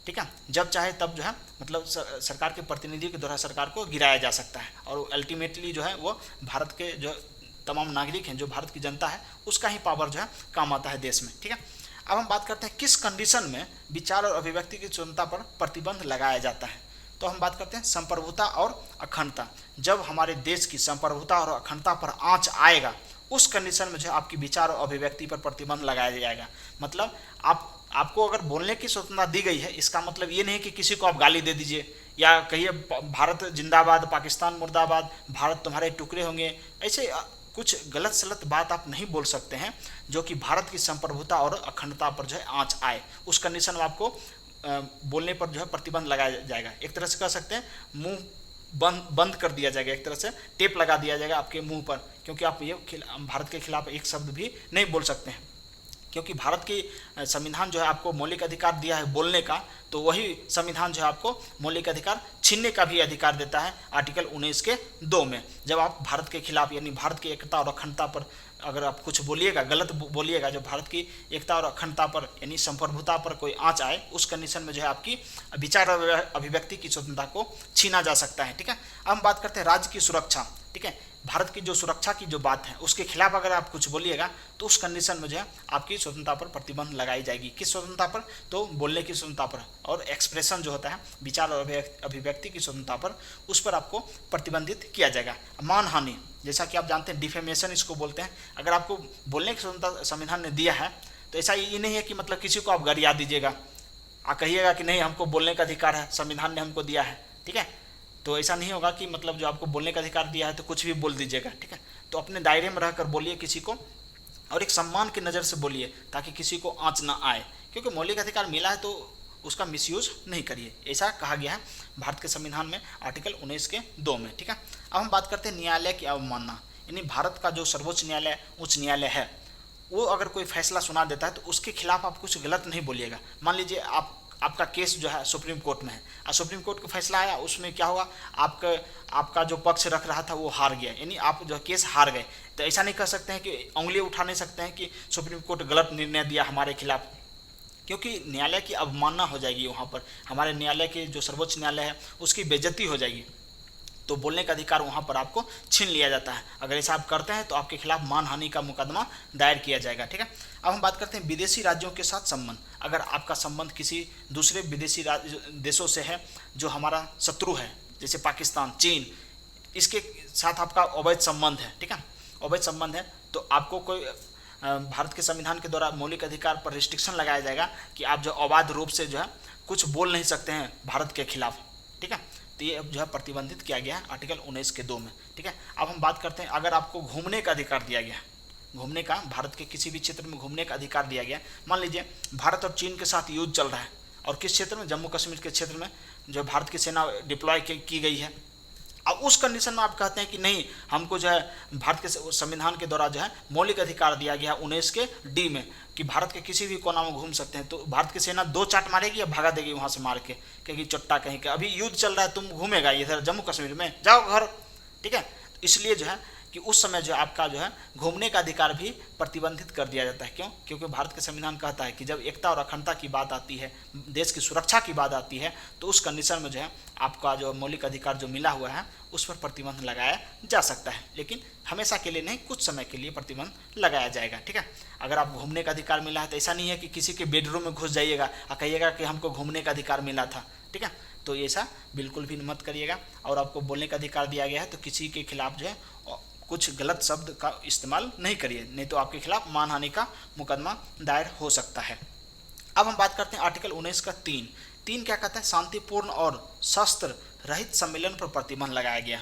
ठीक है। जब चाहे तब जो है मतलब सरकार के प्रतिनिधि के द्वारा सरकार को गिराया जा सकता है, और अल्टीमेटली जो है वो भारत के जो तमाम नागरिक हैं, जो भारत की जनता है, उसका ही पावर जो है काम आता है देश में, ठीक है। अब हम बात करते हैं किस कंडीशन में विचार और अभिव्यक्ति की स्वतंत्रता पर प्रतिबंध लगाया जाता है। तो हम बात करते हैं संप्रभुता और अखंडता। जब हमारे देश की संप्रभुता और अखंडता पर आंच आएगा, उस कंडीशन में जो आपकी विचार और अभिव्यक्ति पर प्रतिबंध लगाया जाएगा। मतलब आपको अगर बोलने की स्वतंत्रता दी गई है, इसका मतलब ये नहीं कि किसी को आप गाली दे दीजिए या कहिए भारत जिंदाबाद, पाकिस्तान मुर्दाबाद, भारत तुम्हारे टुकड़े होंगे, ऐसे कुछ गलत सलत बात आप नहीं बोल सकते हैं जो कि भारत की संप्रभुता और अखंडता पर जो है आंच आए। उस कंडीशन में आपको बोलने पर जो है प्रतिबंध लगाया जाएगा। एक तरह से कह सकते हैं मुंह बंद कर दिया जाएगा, एक तरह से टेप लगा दिया जाएगा आपके मुंह पर, क्योंकि आप ये भारत के खिलाफ एक शब्द भी नहीं बोल सकते हैं। क्योंकि भारत की संविधान जो है आपको मौलिक अधिकार दिया है बोलने का, तो वही संविधान जो है आपको मौलिक अधिकार छीनने का भी अधिकार देता है आर्टिकल 19 के 2 में। जब आप भारत के खिलाफ यानी भारत की एकता और अखंडता पर अगर आप कुछ बोलिएगा, गलत बोलिएगा, जो भारत की एकता और अखंडता पर यानी संप्रभुता पर कोई आंच आए, उस कंडीशन में जो है आपकी विचार अभिव्यक्ति की स्वतंत्रता को छीना जा सकता है। ठीक है, अब हम बात करते हैं राज्य की सुरक्षा। ठीक है, भारत की जो सुरक्षा की जो बात है उसके खिलाफ अगर आप कुछ बोलिएगा तो उस कंडीशन में जो है आपकी स्वतंत्रता पर प्रतिबंध लगाई जाएगी। किस स्वतंत्रता पर? तो बोलने की स्वतंत्रता पर, और एक्सप्रेशन जो होता है विचार और अभिव्यक्ति की स्वतंत्रता पर, उस पर आपको प्रतिबंधित किया जाएगा। मानहानि, जैसा कि आप जानते हैं डिफेमेशन इसको बोलते हैं। अगर आपको बोलने की स्वतंत्रता संविधान ने दिया है तो ऐसा ये नहीं है कि मतलब किसी को आप गरिया दीजिएगा, आप कहिएगा कि नहीं हमको बोलने का अधिकार है, संविधान ने हमको दिया है। ठीक है, तो ऐसा नहीं होगा कि मतलब जो आपको बोलने का अधिकार दिया है तो कुछ भी बोल दीजिएगा। ठीक है, तो अपने दायरे में रहकर बोलिए किसी को, और एक सम्मान की नज़र से बोलिए ताकि किसी को आँच ना आए, क्योंकि मौलिक अधिकार मिला है तो उसका मिसयूज नहीं करिए, ऐसा कहा गया है भारत के संविधान में आर्टिकल 19 के 2 में। ठीक है, अब हम बात करते हैं न्यायालय की अवमानना। यानी भारत का जो सर्वोच्च न्यायालय उच्च न्यायालय है, वो अगर कोई फैसला सुना देता है तो उसके खिलाफ आप कुछ गलत नहीं बोलिएगा। मान लीजिए आपका केस जो है सुप्रीम कोर्ट में है और सुप्रीम कोर्ट का फैसला आया, उसमें क्या होगा, आपका जो पक्ष रख रहा था वो हार गया, यानी आप जो केस हार गए। तो ऐसा नहीं कर सकते हैं कि उंगली उठा नहीं सकते हैं कि सुप्रीम कोर्ट गलत निर्णय दिया हमारे खिलाफ, क्योंकि न्यायालय की अवमानना हो जाएगी। वहाँ पर हमारे न्यायालय के जो सर्वोच्च न्यायालय है उसकी बेइज्जती हो जाएगी, तो बोलने का अधिकार वहाँ पर आपको छीन लिया जाता है। अगर ऐसा आप करते हैं तो आपके खिलाफ मानहानि का मुकदमा दायर किया जाएगा। ठीक है, अब हम बात करते हैं विदेशी राज्यों के साथ संबंध। अगर आपका संबंध किसी दूसरे विदेशी देशों से है जो हमारा शत्रु है, जैसे पाकिस्तान, चीन, इसके साथ आपका अवैध संबंध है, ठीक है, अवैध संबंध है, तो आपको कोई भारत के संविधान के द्वारा मौलिक अधिकार पर रिस्ट्रिक्शन लगाया जाएगा कि आप जो अवैध रूप से जो है कुछ बोल नहीं सकते हैं भारत के खिलाफ। ठीक है, तो ये जो है प्रतिबंधित किया गया है आर्टिकल 19 के 2 में। ठीक है, अब हम बात करते हैं अगर आपको घूमने का अधिकार दिया गया, घूमने का, भारत के किसी भी क्षेत्र में घूमने का अधिकार दिया गया, मान लीजिए भारत और चीन के साथ युद्ध चल रहा है और किस क्षेत्र में, जम्मू कश्मीर के क्षेत्र में जो भारत की सेना डिप्लॉय की गई है, अब उस कंडीशन में आप कहते हैं कि नहीं हमको जो है भारत के संविधान के द्वारा जो है मौलिक अधिकार दिया गया 19 के डी में कि भारत के किसी भी कोना में घूम सकते हैं, तो भारत की सेना 2 चाट मारेगी या भगा देगी वहाँ से मार के, क्योंकि चुट्टा कहीं का अभी युद्ध चल रहा है, तुम घूमेगा इधर जम्मू कश्मीर में, जाओ घर। ठीक है, इसलिए जो है कि उस समय जो आपका जो है घूमने का अधिकार भी प्रतिबंधित कर दिया जाता है। क्यों? क्योंकि भारत का संविधान कहता है कि जब एकता और अखंडता की बात आती है, देश की सुरक्षा की बात आती है, तो उस कंडीशन में जो है आपका जो मौलिक अधिकार जो मिला हुआ है उस पर प्रतिबंध लगाया जा सकता है, लेकिन हमेशा के लिए नहीं, कुछ समय के लिए प्रतिबंध लगाया जाएगा। ठीक है, अगर आप घूमने का अधिकार मिला है तो ऐसा नहीं है कि किसी के बेडरूम में घुस जाइएगा और कहिएगा कि हमको घूमने का अधिकार मिला था। ठीक है, तो ऐसा बिल्कुल भी मत करिएगा। और आपको बोलने का अधिकार दिया गया है तो किसी के खिलाफ जो है कुछ गलत शब्द का इस्तेमाल नहीं करिए, नहीं तो आपके खिलाफ मानहानि का मुकदमा दायर हो सकता है। अब हम बात करते हैं आर्टिकल 19 का 3 क्या कहता है, शांतिपूर्ण और शस्त्र रहित सम्मेलन पर प्रतिबंध लगाया गया।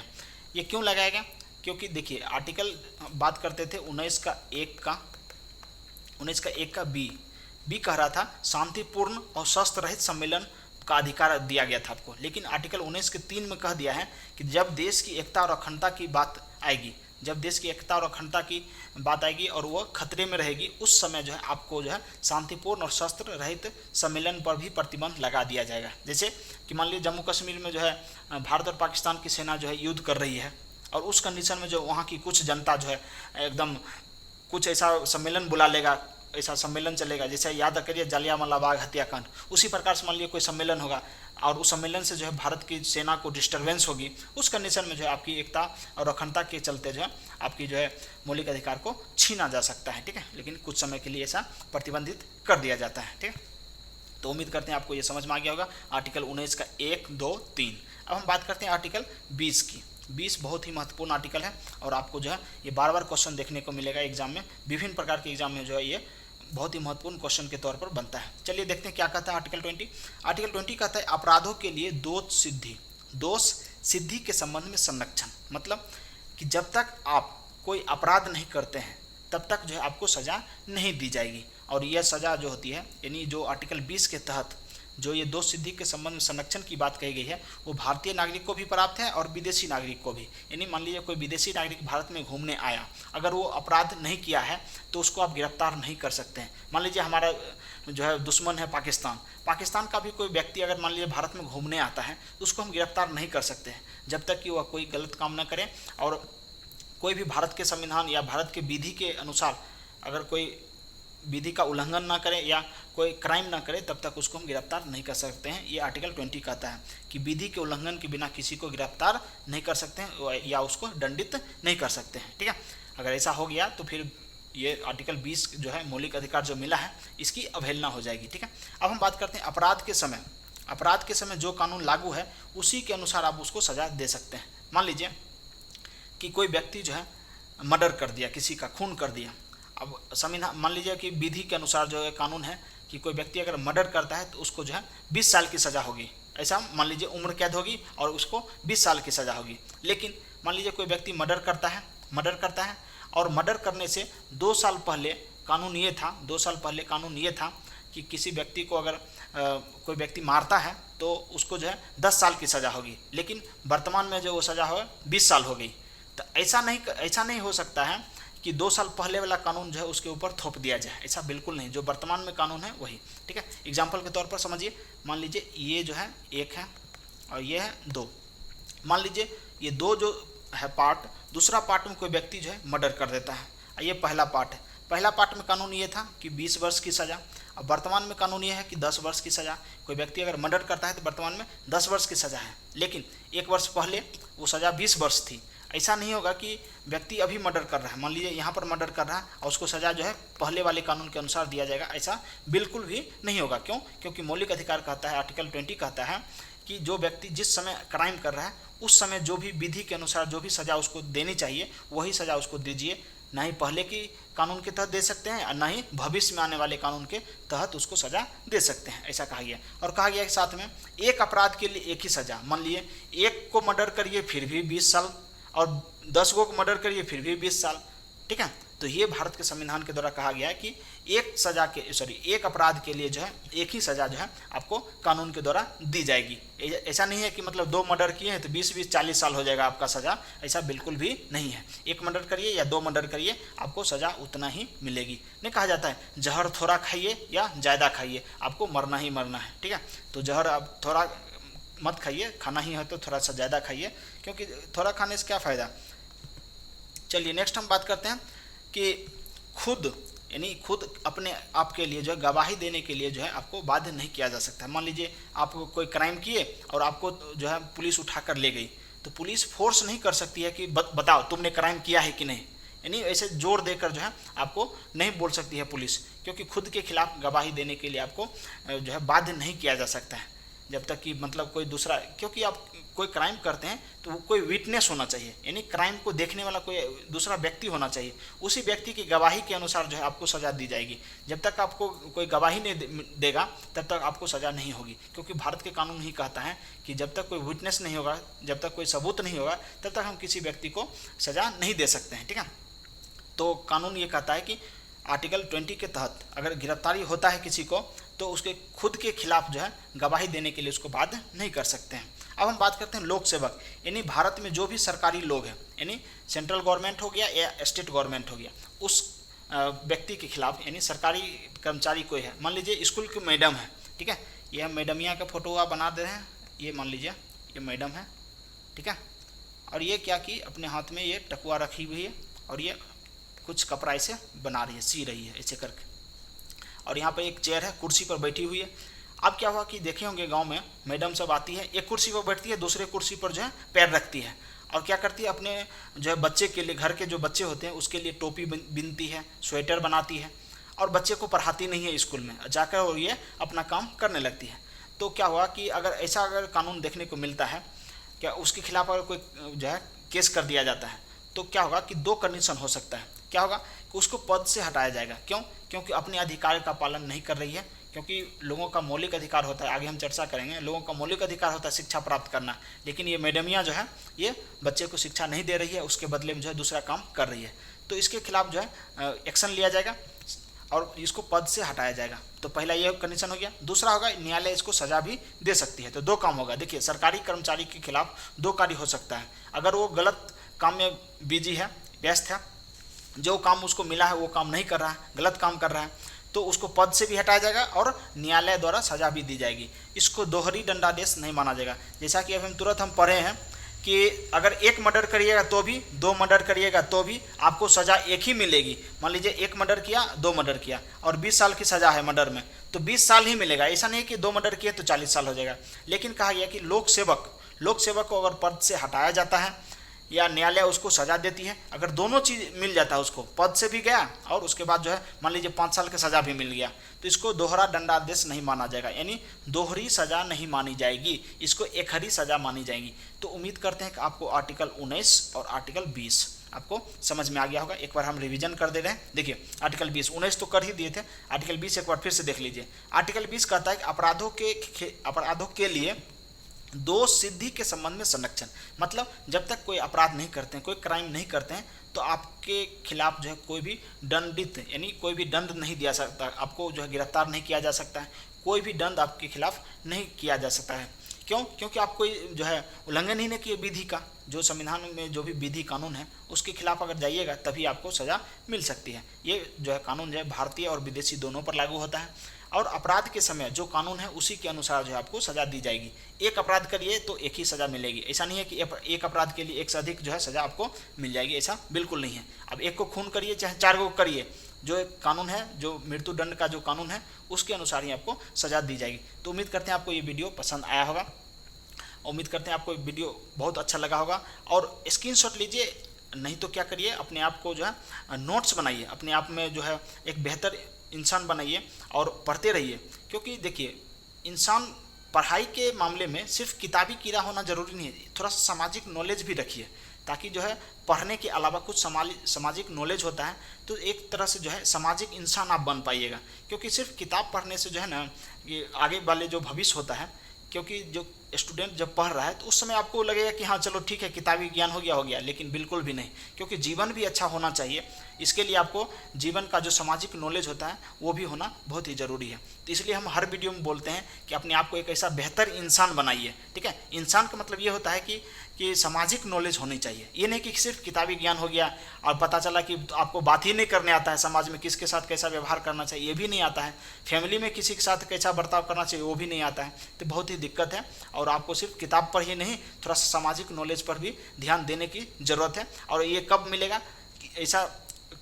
ये क्यों लगाया गया? क्योंकि देखिए आर्टिकल बात करते थे 19 का 1 का बी कह रहा था शांतिपूर्ण और शस्त्र रहित सम्मेलन का अधिकार दिया गया था आपको, लेकिन आर्टिकल 19 के 3 में कह दिया है कि जब देश की एकता और अखंडता की बात आएगी, जब देश की एकता और अखंडता की बात आएगी और वह खतरे में रहेगी, उस समय जो है आपको जो है शांतिपूर्ण और शस्त्र रहित सम्मेलन पर भी प्रतिबंध लगा दिया जाएगा। जैसे कि मान लीजिए जम्मू कश्मीर में जो है भारत और पाकिस्तान की सेना जो है युद्ध कर रही है और उस कंडीशन में जो वहाँ की कुछ जनता जो है एकदम कुछ ऐसा सम्मेलन बुला लेगा, ऐसा सम्मेलन चलेगा, जैसे याद करिए जालियांवाला बाग हत्याकांड, उसी प्रकार से मान लीजिए कोई सम्मेलन होगा और उस सम्मेलन से जो है भारत की सेना को डिस्टर्बेंस होगी, उस कंडीशन में जो है आपकी एकता और अखंडता के चलते जो है आपकी जो है मौलिक अधिकार को छीना जा सकता है। ठीक है, लेकिन कुछ समय के लिए ऐसा प्रतिबंधित कर दिया जाता है। ठीक है, तो उम्मीद करते हैं आपको ये समझ में आ गया होगा आर्टिकल 19 का 1, 2, 3। अब हम बात करते हैं आर्टिकल 20 की। 20 बहुत ही महत्वपूर्ण आर्टिकल है और आपको जो है ये बार बार क्वेश्चन देखने को मिलेगा एग्जाम में, विभिन्न प्रकार के एग्जाम में जो है ये बहुत ही महत्वपूर्ण क्वेश्चन के तौर पर बनता है। चलिए देखते हैं क्या कहता है आर्टिकल 20। आर्टिकल 20 कहता है अपराधों के लिए दोष सिद्धि के संबंध में संरक्षण, मतलब कि जब तक आप कोई अपराध नहीं करते हैं तब तक जो है आपको सज़ा नहीं दी जाएगी। और यह सज़ा जो होती है यानी जो आर्टिकल 20 के तहत जो ये दोष सिद्धि के संबंध में संरक्षण की बात कही गई है वो भारतीय नागरिक को भी प्राप्त है और विदेशी नागरिक को भी। यानी मान लीजिए कोई विदेशी नागरिक भारत में घूमने आया, अगर वो अपराध नहीं किया है तो उसको आप गिरफ्तार नहीं कर सकते हैं। मान लीजिए हमारा जो है दुश्मन है पाकिस्तान का भी कोई व्यक्ति अगर मान लीजिए भारत में घूमने आता है तो उसको हम गिरफ्तार नहीं कर सकते हैं जब तक कि वह कोई गलत काम ना करे और कोई भी भारत के संविधान या भारत के विधि के अनुसार अगर कोई विधि का उल्लंघन ना करे या कोई क्राइम ना करे तब तक उसको हम गिरफ्तार नहीं कर सकते हैं। ये आर्टिकल 20 कहता है कि विधि के उल्लंघन के बिना किसी को गिरफ्तार नहीं कर सकते हैं या उसको दंडित नहीं कर सकते हैं। ठीक है, अगर ऐसा हो गया तो फिर ये आर्टिकल 20 जो है मौलिक अधिकार जो मिला है इसकी अवहेलना हो जाएगी। ठीक है, अब हम बात करते हैं अपराध के समय जो कानून लागू है उसी के अनुसार आप उसको सजा दे सकते हैं। मान लीजिए कि कोई व्यक्ति जो है मर्डर कर दिया, किसी का खून कर दिया। अब संविधान मान लीजिए कि विधि के अनुसार जो है कानून है कि कोई व्यक्ति अगर मर्डर करता है तो उसको जो है 20 साल की सज़ा होगी, ऐसा मान लीजिए उम्र कैद होगी और उसको 20 साल की सज़ा होगी। लेकिन मान लीजिए कोई व्यक्ति मर्डर करता है और मर्डर करने से 2 साल पहले कानून ये था कि किसी व्यक्ति को अगर कोई व्यक्ति मारता है तो उसको जो है 10 साल की सज़ा होगी, लेकिन वर्तमान में जो वो सज़ा हो 20 साल हो गई। तो ऐसा नहीं हो सकता है कि 2 साल पहले वाला कानून जो है उसके ऊपर थोप दिया जाए, ऐसा बिल्कुल नहीं। जो वर्तमान में कानून है वही। ठीक है, एग्जाम्पल के तौर पर समझिए, मान लीजिए ये जो है 1 है और ये है 2। मान लीजिए ये 2 जो है पार्ट, दूसरा पार्ट में कोई व्यक्ति जो है मर्डर कर देता है, ये पहला पार्ट है। पहला पार्ट में कानून ये था कि 20 वर्ष की सज़ा, अब वर्तमान में कानून ये है कि 10 वर्ष की सज़ा। कोई व्यक्ति अगर मर्डर करता है तो वर्तमान में 10 वर्ष की सज़ा है, लेकिन 1 वर्ष पहले वो सज़ा 20 वर्ष थी। ऐसा नहीं होगा कि व्यक्ति अभी मर्डर कर रहा है, मान लीजिए यहाँ पर मर्डर कर रहा है और उसको सज़ा जो है पहले वाले कानून के अनुसार दिया जाएगा, ऐसा बिल्कुल भी नहीं होगा। क्यों? क्योंकि मौलिक अधिकार कहता है, आर्टिकल 20 कहता है कि जो व्यक्ति जिस समय क्राइम कर रहा है उस समय जो भी विधि के अनुसार जो भी सज़ा उसको देनी चाहिए वही सज़ा उसको दीजिए। ना ही पहले की कानून के तहत दे सकते हैं और ना ही भविष्य में आने वाले कानून के तहत उसको सज़ा दे सकते हैं, ऐसा कहा गया। और कहा गया कि साथ में एक अपराध के लिए एक ही सज़ा। मान लिए 1 को मर्डर करिए फिर भी 20 साल और 10 को मर्डर करिए फिर भी 20 साल। ठीक है, तो ये भारत के संविधान के द्वारा कहा गया है कि एक अपराध के लिए जो है एक ही सज़ा जो है आपको कानून के द्वारा दी जाएगी। ऐसा नहीं है कि मतलब 2 मर्डर किए हैं तो 20-40 साल हो जाएगा आपका सज़ा, ऐसा बिल्कुल भी नहीं है। 1 मर्डर करिए या 2 मर्डर करिए आपको सज़ा उतना ही मिलेगी। नहीं कहा जाता है जहर थोड़ा खाइए या ज़्यादा खाइए, आपको मरना ही मरना है। ठीक है, तो जहर आप थोड़ा मत खाइए, खाना ही है तो थोड़ा सा ज़्यादा खाइए, क्योंकि थोड़ा खाने से क्या फ़ायदा। चलिए नेक्स्ट हम बात करते हैं कि खुद अपने आप के लिए जो है गवाही देने के लिए जो है आपको बाध्य नहीं किया जा सकता। मान लीजिए आप कोई क्राइम किए और आपको जो है पुलिस उठा कर ले गई, तो पुलिस फोर्स नहीं कर सकती है कि बताओ तुमने क्राइम किया है कि नहीं, यानी ऐसे जोर देकर जो है आपको नहीं बोल सकती है पुलिस, क्योंकि खुद के खिलाफ गवाही देने के लिए आपको जो है बाध्य नहीं किया जा सकता है जब तक कि मतलब कोई दूसरा, क्योंकि आप कोई क्राइम करते हैं तो कोई विटनेस होना चाहिए, यानी क्राइम को देखने वाला कोई दूसरा व्यक्ति होना चाहिए। उसी व्यक्ति की गवाही के अनुसार जो है आपको सज़ा दी जाएगी। जब तक आपको कोई गवाही नहीं देगा तब तक आपको सज़ा नहीं होगी, क्योंकि भारत के कानून ही कहता है कि जब तक कोई विटनेस नहीं होगा, जब तक कोई सबूत नहीं होगा, तब तक हम किसी व्यक्ति को सज़ा नहीं दे सकते हैं। ठीक है, तो कानून ये कहता है कि आर्टिकल 20 के तहत अगर गिरफ्तारी होता है किसी को तो उसके खुद के खिलाफ जो है गवाही देने के लिए उसको बाध्य नहीं कर सकते हैं। अब हम बात करते हैं लोक सेवक, यानी भारत में जो भी सरकारी लोग हैं, यानी सेंट्रल गवर्नमेंट हो गया या स्टेट गवर्नमेंट हो गया, उस व्यक्ति के खिलाफ, यानी सरकारी कर्मचारी कोई है, मान लीजिए स्कूल की मैडम है। ठीक है, यह मैडमिया का फोटो आप बना दे रहे हैं, ये मान लीजिए ये मैडम है। ठीक है, और ये क्या कि अपने हाथ में ये टकुआ रखी हुई है और ये कुछ कपड़ा ऐसे बना रही है, सी रही है ऐसे करके, और यहाँ पर एक चेयर है, कुर्सी पर बैठी हुई है। अब क्या हुआ कि देखे होंगे गांव में मैडम सब आती है, एक कुर्सी पर बैठती है, दूसरे कुर्सी पर जो है पैर रखती है और क्या करती है, अपने जो है बच्चे के लिए, घर के जो बच्चे होते हैं उसके लिए टोपी बिनती है, स्वेटर बनाती है और बच्चे को पढ़ाती नहीं है स्कूल में, जाकर और ये अपना काम करने लगती है। तो क्या हुआ कि अगर कानून देखने को मिलता है, क्या उसके खिलाफ अगर कोई जो है केस कर दिया जाता है तो क्या होगा कि 2 कंडीशन हो सकता है। क्या होगा कि उसको पद से हटाया जाएगा। क्यों? क्योंकि अपने अधिकार का पालन नहीं कर रही है, क्योंकि लोगों का मौलिक अधिकार होता है, आगे हम चर्चा करेंगे, लोगों का मौलिक अधिकार होता है शिक्षा प्राप्त करना, लेकिन ये मैडमिया जो है ये बच्चे को शिक्षा नहीं दे रही है, उसके बदले में जो है दूसरा काम कर रही है, तो इसके खिलाफ जो है एक्शन लिया जाएगा और इसको पद से हटाया जाएगा। तो पहला ये कंडीशन हो गया। दूसरा होगा न्यायालय इसको सजा भी दे सकती है। तो 2 काम होगा। देखिए, सरकारी कर्मचारी के खिलाफ 2 कार्य हो सकता है। अगर वो गलत काम में बिजी है, व्यस्त है, जो काम उसको मिला है वो काम नहीं कर रहा है, गलत काम कर रहा है, तो उसको पद से भी हटाया जाएगा और न्यायालय द्वारा सजा भी दी जाएगी। इसको दोहरी दंडादेश नहीं माना जाएगा। जैसा कि अभी तुरंत हम पढ़े हैं कि अगर एक मर्डर करिएगा तो भी, 2 मर्डर करिएगा तो भी आपको सज़ा एक ही मिलेगी। मान लीजिए 1 मर्डर किया, 2 मर्डर किया और 20 साल की सज़ा है मर्डर में, तो 20 साल ही मिलेगा। ऐसा नहीं कि 2 मर्डर किए तो 40 साल हो जाएगा। लेकिन कहा गया कि लोक सेवक को अगर पद से हटाया जाता है या न्यायालय उसको सज़ा देती है, अगर दोनों चीज़ मिल जाता है, उसको पद से भी गया और उसके बाद जो है मान लीजिए 5 साल की सज़ा भी मिल गया, तो इसको दोहरा दंडादेश नहीं माना जाएगा, यानी दोहरी सज़ा नहीं मानी जाएगी, इसको एक ही सज़ा मानी जाएगी। तो उम्मीद करते हैं कि आपको आर्टिकल 19 और आर्टिकल 20 आपको समझ में आ गया होगा। एक बार हम रिवीजन कर दे रहे हैं। देखिए आर्टिकल 20, 19 तो कर ही दिए थे, आर्टिकल 20 एक बार फिर से देख लीजिए। आर्टिकल 20 कहता है कि अपराधों के लिए दोष सिद्धि के संबंध में संरक्षण, मतलब जब तक कोई अपराध नहीं करते हैं, कोई क्राइम नहीं करते हैं, तो आपके खिलाफ जो है कोई भी दंडित यानी कोई भी दंड नहीं दिया सकता, आपको जो है गिरफ्तार नहीं किया जा सकता है, कोई भी दंड आपके खिलाफ नहीं किया जा सकता है। क्यों? क्योंकि आप कोई जो है उल्लंघन ही नहीं किए विधि का, जो संविधान में जो भी विधि कानून है उसके खिलाफ अगर जाइएगा तभी आपको सज़ा मिल सकती है। ये जो है कानून जो है भारतीय और विदेशी दोनों पर लागू होता है, और अपराध के समय जो कानून है उसी के अनुसार जो है आपको सज़ा दी जाएगी। एक अपराध करिए तो एक ही सज़ा मिलेगी, ऐसा नहीं है कि एक अपराध के लिए एक से अधिक जो है सज़ा आपको मिल जाएगी, ऐसा बिल्कुल नहीं है। अब एक को खून करिए चाहे 4 को करिए, जो एक कानून है, जो मृत्युदंड का जो कानून है उसके अनुसार ही आपको सज़ा दी जाएगी। तो उम्मीद करते हैं आपको ये वीडियो पसंद आया होगा, उम्मीद करते हैं आपको वीडियो बहुत अच्छा लगा होगा, और स्क्रीनशॉट लीजिए, नहीं तो क्या करिए अपने आप को जो है नोट्स बनाइए, अपने आप में जो है एक बेहतर इंसान बनाइए और पढ़ते रहिए। क्योंकि देखिए इंसान पढ़ाई के मामले में सिर्फ किताबी कीड़ा होना जरूरी नहीं है, थोड़ा सा सामाजिक नॉलेज भी रखिए, ताकि जो है पढ़ने के अलावा कुछ सामाजिक नॉलेज होता है तो एक तरह से जो है सामाजिक इंसान आप बन पाइएगा। क्योंकि सिर्फ किताब पढ़ने से जो है ना ये आगे वाले जो भविष्य होता है, क्योंकि जो स्टूडेंट जब पढ़ रहा है तो उस समय आपको लगेगा कि हाँ चलो ठीक है किताबी ज्ञान हो गया, लेकिन बिल्कुल भी नहीं, क्योंकि जीवन भी अच्छा होना चाहिए। इसके लिए आपको जीवन का जो सामाजिक नॉलेज होता है वो भी होना बहुत ही ज़रूरी है। तो इसलिए हम हर वीडियो में बोलते हैं कि अपने आप को एक ऐसा बेहतर इंसान बनाइए, ठीक है। इंसान का मतलब ये होता है कि सामाजिक नॉलेज होनी चाहिए, ये नहीं कि सिर्फ किताबी ज्ञान हो गया और पता चला कि आपको बात ही नहीं करने आता है, समाज में किसके साथ कैसा व्यवहार करना चाहिए ये भी नहीं आता है, फैमिली में किसी के साथ कैसा बर्ताव करना चाहिए वो भी नहीं आता है, तो बहुत ही दिक्कत है। और आपको सिर्फ किताब पर ही नहीं, थोड़ा सा सामाजिक नॉलेज पर भी ध्यान देने की ज़रूरत है। और ये कब मिलेगा? ऐसा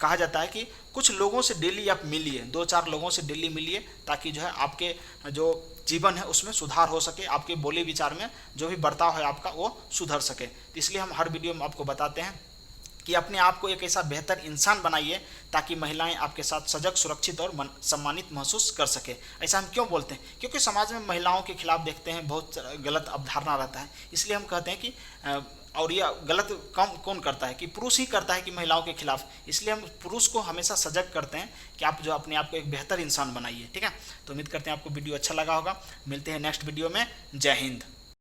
कहा जाता है कि कुछ लोगों से डेली आप मिलिए, 2-4 लोगों से डेली मिलिए, ताकि जो है आपके जो जीवन है उसमें सुधार हो सके, आपके बोली विचार में जो भी बर्ताव है आपका वो सुधर सके। तो इसलिए हम हर वीडियो में आपको बताते हैं कि अपने आप को एक ऐसा बेहतर इंसान बनाइए ताकि महिलाएं आपके साथ सजग, सुरक्षित और सम्मानित महसूस कर सके। ऐसा हम क्यों बोलते हैं? क्योंकि समाज में महिलाओं के खिलाफ देखते हैं बहुत गलत अवधारणा रहता है, इसलिए हम कहते हैं कि और ये गलत काम कौन करता है कि पुरुष ही करता है कि महिलाओं के खिलाफ, इसलिए हम पुरुष को हमेशा सजग करते हैं कि आप जो अपने आप को एक बेहतर इंसान बनाइए, ठीक है। तो उम्मीद करते हैं आपको वीडियो अच्छा लगा होगा, मिलते हैं नेक्स्ट वीडियो में। जय हिंद।